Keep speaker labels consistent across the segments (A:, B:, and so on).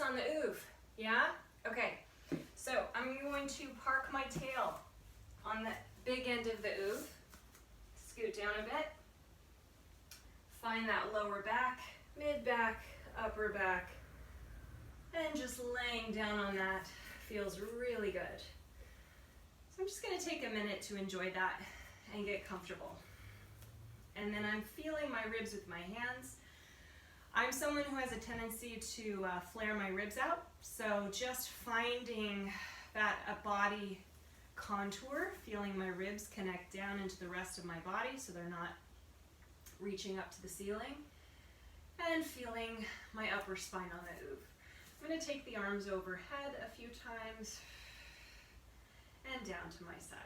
A: on the Oov, yeah? Okay, so I'm going to park my tail on the big end of the Oov, scoot down a bit, find that lower back, mid back, upper back, and just laying down on that feels really good. So I'm just going to take a minute to enjoy that and get comfortable. And then I'm feeling my ribs with my hands. I'm someone who has a tendency to flare my ribs out, so just finding that body contour, feeling my ribs connect down into the rest of my body so they're not reaching up to the ceiling, and feeling my upper spine on the Oov. I'm going to take the arms overhead a few times and down to my side.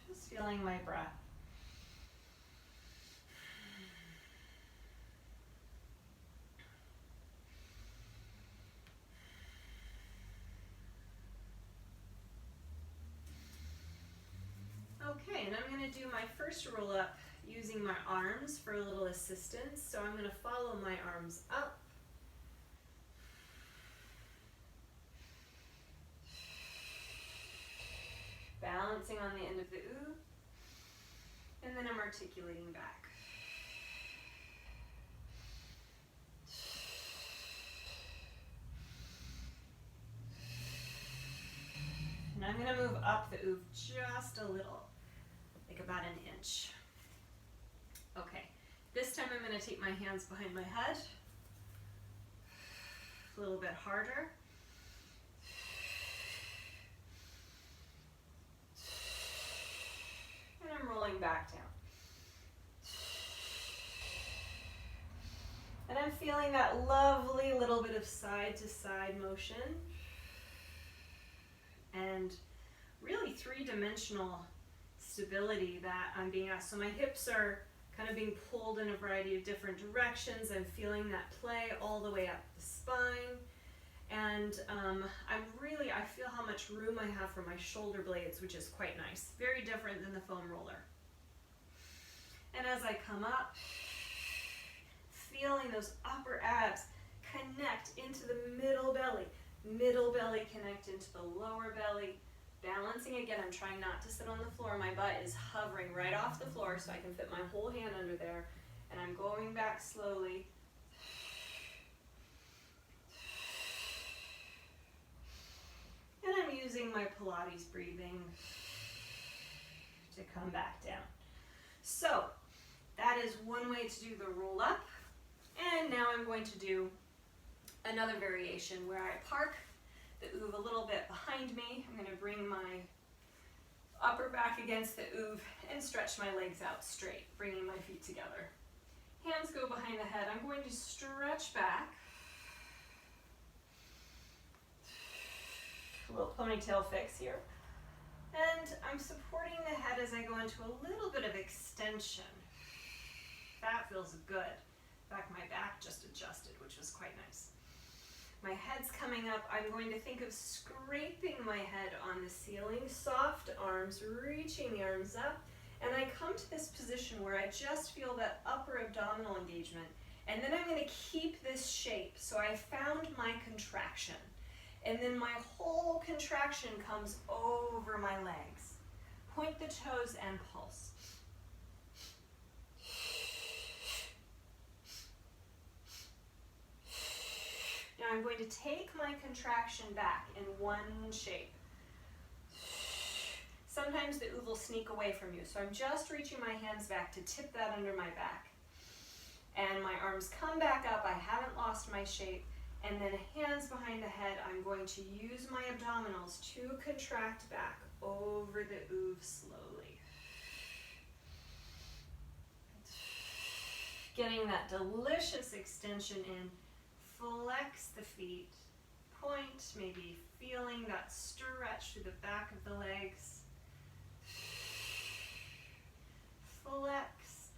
A: Just feeling my breath. Okay, and I'm going to do my first roll up using my arms for a little assistance. So I'm going to follow my arms up. Balancing on the end of the Oov. And then I'm articulating back. And I'm going to move up the Oov just a little, like about an inch. Okay, this time I'm going to take my hands behind my head, a little bit harder. And I'm rolling back down. And I'm feeling that lovely little bit of side to side motion. And really three-dimensional stability that I'm being asked. So my hips are kind of being pulled in a variety of different directions. I'm feeling that play all the way up the spine. And I feel how much room I have for my shoulder blades, which is quite nice. Very different than the foam roller. And as I come up, feeling those upper abs connect into the middle belly connect into the lower belly. Balancing again, I'm trying not to sit on the floor. My butt is hovering right off the floor so I can fit my whole hand under there. And I'm going back slowly. And I'm using my Pilates breathing to come back down. So that is one way to do the roll up. And now I'm going to do another variation where I park the Oov a little bit behind me. I'm going to bring my upper back against the Oov and stretch my legs out straight, bringing my feet together. Hands go behind the head. I'm going to stretch back. A little ponytail fix here. And I'm supporting the head as I go into a little bit of extension. That feels good. In fact, my back just adjusted, which was quite nice. My head's coming up. I'm going to think of scraping my head on the ceiling, soft arms, reaching the arms up, and I come to this position where I just feel that upper abdominal engagement, and then I'm going to keep this shape. So I found my contraction, and then my whole contraction comes over my legs. Point the toes and pulse. Now I'm going to take my contraction back in one shape. Sometimes the Oov will sneak away from you, so I'm just reaching my hands back to tip that under my back. And my arms come back up, I haven't lost my shape, and then hands behind the head, I'm going to use my abdominals to contract back over the Oov slowly. Getting that delicious extension in. Flex the feet, point, maybe feeling that stretch through the back of the legs. Flex,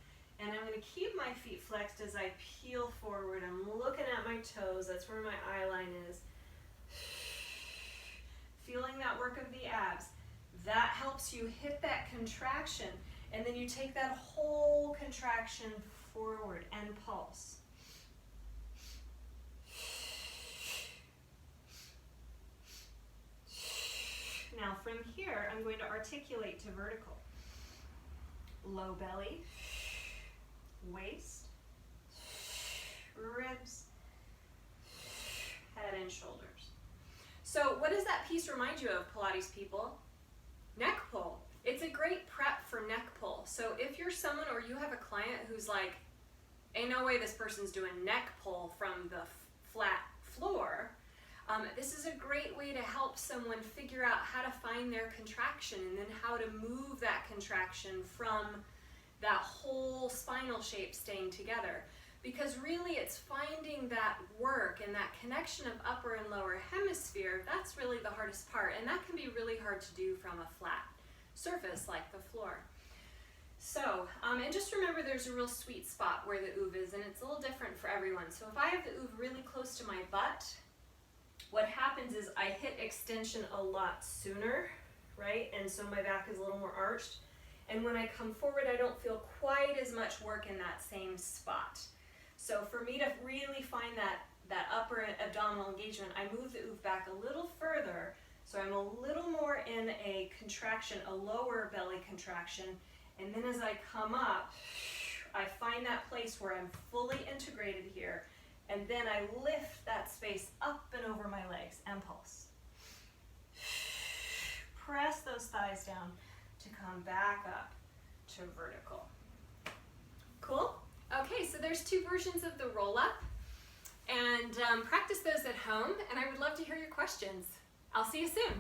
A: and I'm going to keep my feet flexed as I peel forward. I'm looking at my toes, that's where my eye line is. Feeling that work of the abs. That helps you hit that contraction, and then you take that whole contraction forward and pulse. Now from here, I'm going to articulate to vertical. Low belly, waist, ribs, head and shoulders. So what does that piece remind you of, Pilates people? Neck pull. It's a great prep for neck pull. So if you're someone or you have a client who's like, ain't no way this person's doing neck pull from the flat floor, this is a great way to help someone figure out how to find their contraction and then how to move that contraction from that whole spinal shape staying together. Because really it's finding that work and that connection of upper and lower hemisphere, that's really the hardest part, and that can be really hard to do from a flat surface like the floor. So, and just remember there's a real sweet spot where the Oov is, and it's a little different for everyone. So if I have the Oov really close to my butt, what happens is I hit extension a lot sooner, right? And so my back is a little more arched. And when I come forward, I don't feel quite as much work in that same spot. So for me to really find that upper abdominal engagement, I move the Oov back a little further, so I'm a little more in a contraction, a lower belly contraction, and then as I come up, I find that place where I'm fully integrated here, and then I lift that space up and over my legs and pulse. Press those thighs down to come back up to vertical. Cool? Okay, so there's two versions of the roll-up, and practice those at home, and I would love to hear your questions. I'll see you soon.